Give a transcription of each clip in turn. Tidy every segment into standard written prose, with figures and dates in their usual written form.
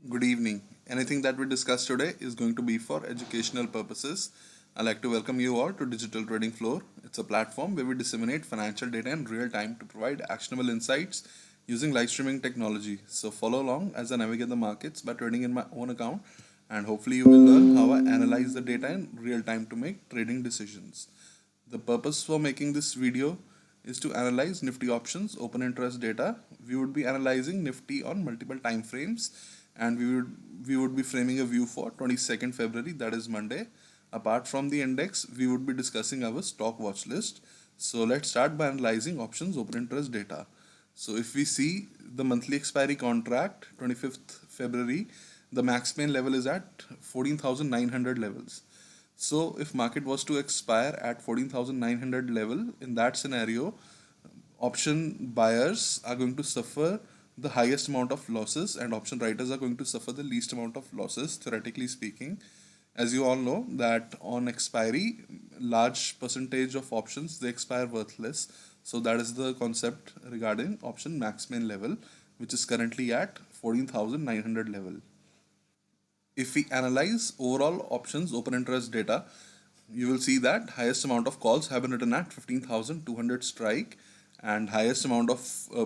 Good evening. Anything that we discuss today is going to be for educational purposes. I'd like to welcome you all to Digital Trading Floor. It's a platform where we disseminate financial data in real time to provide actionable insights using live streaming technology. So follow along as I navigate the markets by trading in my own account, and hopefully you will learn how I analyze the data in real time to make trading decisions. The purpose for making this video is to analyze Nifty options open interest data. We would be analyzing Nifty on multiple time frames, and we would be framing a view for 22nd February, that is Monday. Apart from the index, we would be discussing our stock watch list. So let's start by analyzing options open interest data. So if we see the monthly expiry contract 25th February, the max pain level is at 14,900 levels. So if market was to expire at 14,900 level, in that scenario, option buyers are going to suffer the highest amount of losses and option writers are going to suffer the least amount of losses, theoretically speaking. As you all know that on expiry, large percentage of options they expire worthless. So that is the concept regarding option max main level, which is currently at 14,900 level. If we analyze overall options open interest data, you will see that highest amount of calls have been written at 15,200 strike, and highest amount of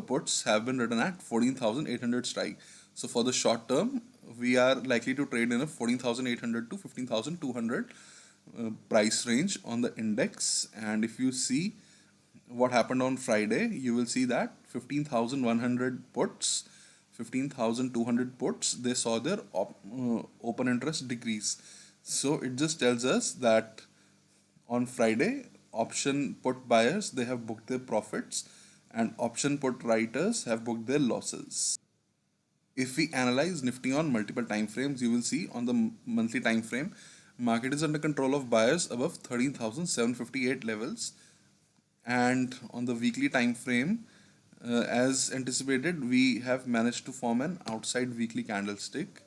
puts have been written at 14,800 strike. So for the short term, we are likely to trade in a 14,800 to 15,200 price range on the index. And if you see what happened on Friday, you will see that 15,100 puts, 15,200 puts, they saw their open interest decrease. So it just tells us that on Friday, option put buyers they have booked their profits, and option put writers have booked their losses. If we analyze Nifty on multiple time frames, you will see on the monthly time frame, market is under control of buyers above 13,758 levels, and on the weekly time frame, as anticipated, we have managed to form an outside weekly candlestick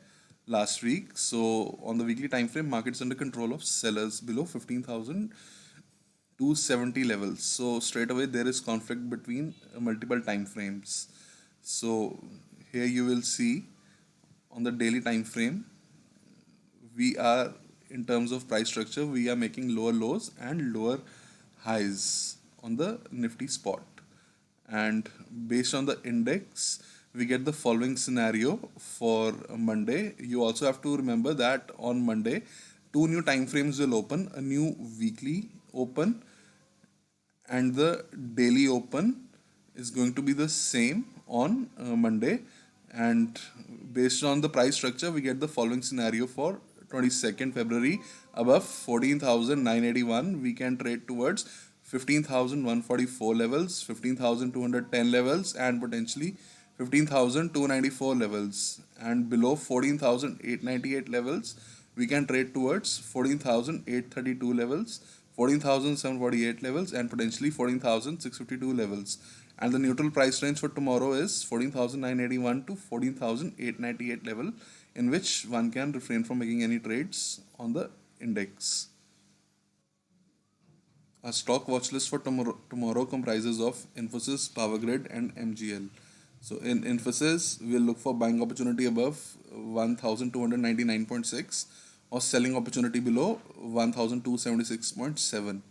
last week. So on the weekly time frame, market is under control of sellers below 15,270 levels. So straight away there is conflict between multiple time frames. So here you will see on the daily time frame, we are, in terms of price structure, we are making lower lows and lower highs on the Nifty spot. And based on the index, we get the following scenario for Monday. You also have to remember that on Monday, two new time frames will open, a new weekly open and the daily open is going to be the same on Monday. And based on the price structure, we get the following scenario for 22nd February. Above 14,981, we can trade towards 15,144 levels, 15,210 levels, and potentially 15,294 levels. And below 14,898 levels, we can trade towards 14,832 levels, 14,748 levels, and potentially 14,652 levels. And the neutral price range for tomorrow is 14,981 to 14,898 level, in which one can refrain from making any trades on the index. Our stock watch list for tomorrow comprises of Infosys, Powergrid, and MGL. So in Infosys, we'll look for buying opportunity above 1,299.6 or selling opportunity below 1,276.7.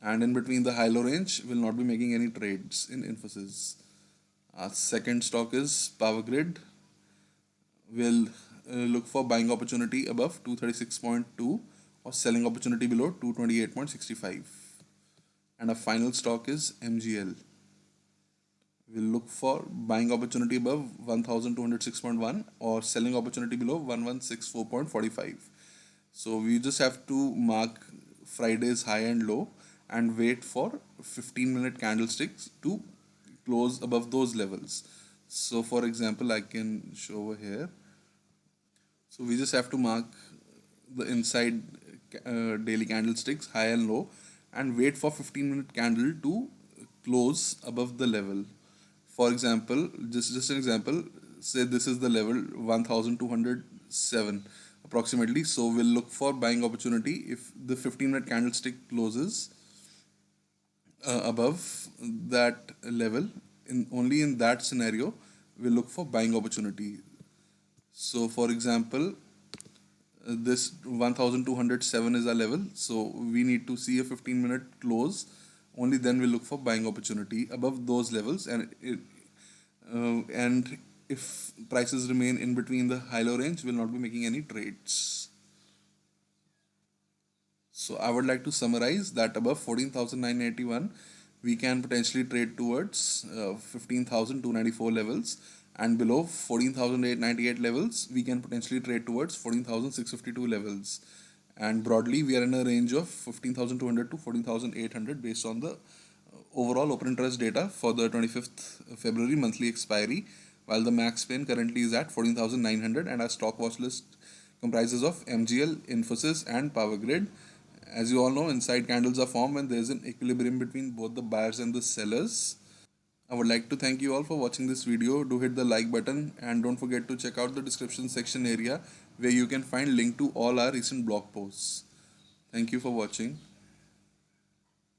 And in between the high-low range, we'll not be making any trades in Infosys. Our second stock is Powergrid. We'll look for buying opportunity above 236.2 or selling opportunity below 228.65. And our final stock is MGL. We'll look for buying opportunity above 1206.1 or selling opportunity below 1164.45. So we just have to mark Friday's high and low and wait for 15-minute candlesticks to close above those levels. So for example, I can show over here. So we just have to mark the inside daily candlesticks high and low and wait for 15-minute candle to close above the level. For example, just an example, say this is the level 1207 approximately. So we'll look for buying opportunity if the 15-minute candlestick closes above that level. Only in that scenario we'll look for buying opportunity. So for example, this 1207 is our level, so we need to see a 15-minute close. Only then we'll look for buying opportunity above those levels, and if prices remain in between the high-low range, we'll not be making any trades. So I would like to summarize that above 14,981, we can potentially trade towards 15,294 levels, and below 14,898 levels, we can potentially trade towards 14,652 levels. And broadly, we are in a range of 15,200 to 14,800 based on the overall open interest data for the 25th February monthly expiry, while the max pain currently is at 14,900, and our stock watch list comprises of MGL, Infosys, and Power Grid. As you all know, inside candles are formed when there is an equilibrium between both the buyers and the sellers. I would like to thank you all for watching this video. Do hit the like button and don't forget to check out the description section area where you can find link to all our recent blog posts. Thank you for watching.